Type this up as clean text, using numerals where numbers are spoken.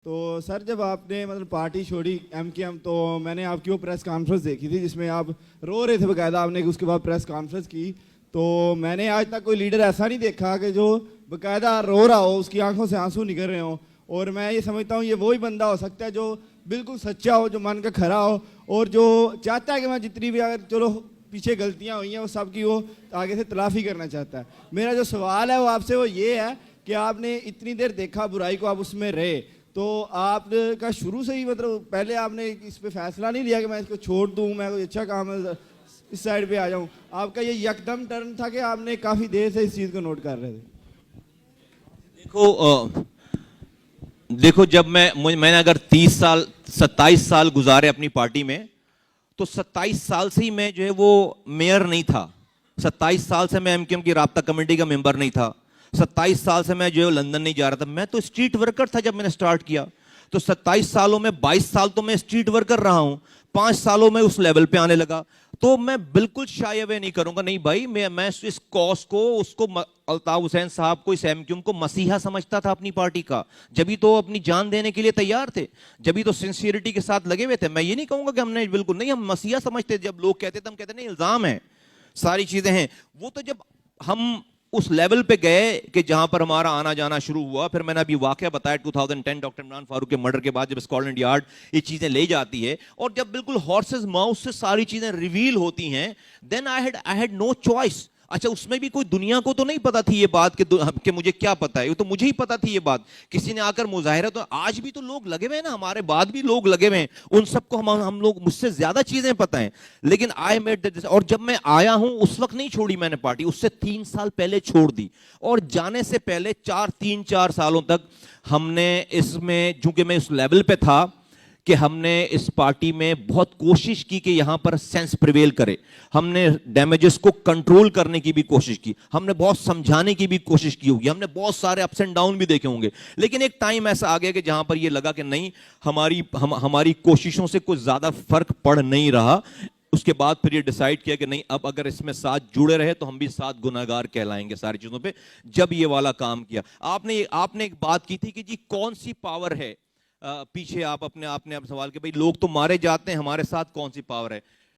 تو سر جب آپ نے مطلب پارٹی چھوڑی ایم کی ایم تو میں نے آپ کی وہ پریس کانفرنس دیکھی تھی جس میں آپ رو رہے تھے، باقاعدہ آپ نے اس کے بعد پریس کانفرنس کی. تو میں نے آج تک کوئی لیڈر ایسا نہیں دیکھا کہ جو باقاعدہ رو رہا ہو، اس کی آنکھوں سے آنسو نکل رہے ہوں. اور میں یہ سمجھتا ہوں یہ وہی بندہ ہو سکتا ہے جو بالکل سچا ہو، جو من کا کھرا ہو، اور جو چاہتا ہے کہ میں جتنی بھی اگر چلو پیچھے غلطیاں ہوئی ہیں وہ سب کی وہ آگے سے تلافی کرنا چاہتا ہے. میرا جو سوال ہے وہ آپ سے وہ یہ ہے کہ آپ نے اتنی دیر دیکھا برائی کو، آپ اس میں رہے، تو آپ کا شروع سے ہی مطلب پہلے آپ نے اس پہ فیصلہ نہیں لیا کہ میں اس کو چھوڑ دوں، میں کوئی اچھا کام ہے اس سائڈ پہ آ جاؤں؟ آپ کا یہ یکدم ٹرن تھا کہ آپ نے کافی دیر سے اس چیز کو نوٹ کر رہے تھے؟ دیکھو جب میں نے اگر 27 سال گزارے اپنی پارٹی میں، تو 27 سال سے ہی میں جو ہے وہ میئر نہیں تھا. 27 سال سے میں ایم کیو ایم کی رابطہ کمیٹی کا ممبر نہیں تھا. 27 سال سے میں جو ہے لندن نہیں جا رہا تھا. میں تو اسٹریٹ ورکر تھا جب میں نے سٹارٹ کیا. تو 27 سالوں میں 22 سال تو میں اسٹریٹ ورکر رہا ہوں. 5 سالوں میں اس لیول پہ آنے لگا. تو میں بالکل شائے اوے نہیں کروں گا. نہیں بھائی، میں اس کاز کو، اس کو الطاف حسین صاحب کو، اس ایم کیو ایم کو مسیحا سمجھتا تھا اپنی پارٹی کا. جبھی تو اپنی جان دینے کے لیے تیار تھے، جبھی تو سنسیئرٹی کے ساتھ لگے ہوئے تھے. میں یہ نہیں کہوں گا کہ ہم نے بالکل نہیں، ہم مسیحا سمجھتے. جب لوگ کہتے تھے ہم کہتے نہیں، الزام ہے، ساری چیزیں ہیں. وہ تو جب ہم اس لیول پہ گئے کہ جہاں پر ہمارا آنا جانا شروع ہوا، پھر میں نے ابھی واقعہ بتایا 2010 ڈاکٹر عمران فاروق کے مرڈر کے بعد جب اسکاٹلینڈ یارڈ یہ چیزیں لے جاتی ہے، اور جب بالکل ہارسز ماؤتھ سے ساری چیزیں ریویل ہوتی ہیں، دین آئی ہیڈ نو چوائس. اچھا، اس میں بھی کوئی دنیا کو تو نہیں پتا تھی یہ بات کہ مجھے کیا پتا ہے، یہ تو مجھے ہی پتا تھی یہ بات. کسی نے آ کر مظاہرہ، تو آج بھی تو لوگ لگے ہوئے ہیں نا، ہمارے بعد بھی لوگ لگے ہوئے ہیں، ان سب کو ہم لوگ، مجھ سے زیادہ چیزیں پتہ ہیں. لیکن آئی میڈ دس. اور جب میں آیا ہوں اس وقت نہیں چھوڑی میں نے پارٹی، اس سے 3 سال پہلے چھوڑ دی. اور جانے سے پہلے 3-4 سالوں تک ہم نے اس میں، چونکہ میں اس لیول پہ تھا کہ ہم نے اس پارٹی میں بہت کوشش کی کہ یہاں پر سینس پریویل کرے. ہم نے ڈیمیجز کو کنٹرول کرنے کی بھی کوشش کی، ہم نے بہت سمجھانے کی بھی کوشش کی ہوگی، ہم نے بہت سارے اپس اینڈ ڈاؤن بھی دیکھے ہوں گے. لیکن ایک ٹائم ایسا آ گیا کہ جہاں پر یہ لگا کہ نہیں، ہماری کوششوں سے کچھ زیادہ فرق پڑ نہیں رہا. اس کے بعد پھر یہ ڈیسائیڈ کیا کہ نہیں، اب اگر اس میں ساتھ جڑے رہے تو ہم بھی ساتھ گناہگار کہلائیں گے ساری چیزوں پہ. جب یہ والا کام کیا، آپ نے ایک بات کی تھی کہ جی کون سی پاور ہے پیچھے، آپ نے سوال کہ بھئی لوگ تو مارے جاتے ہیں، ہمارے ساتھ کون سی پاور ہے.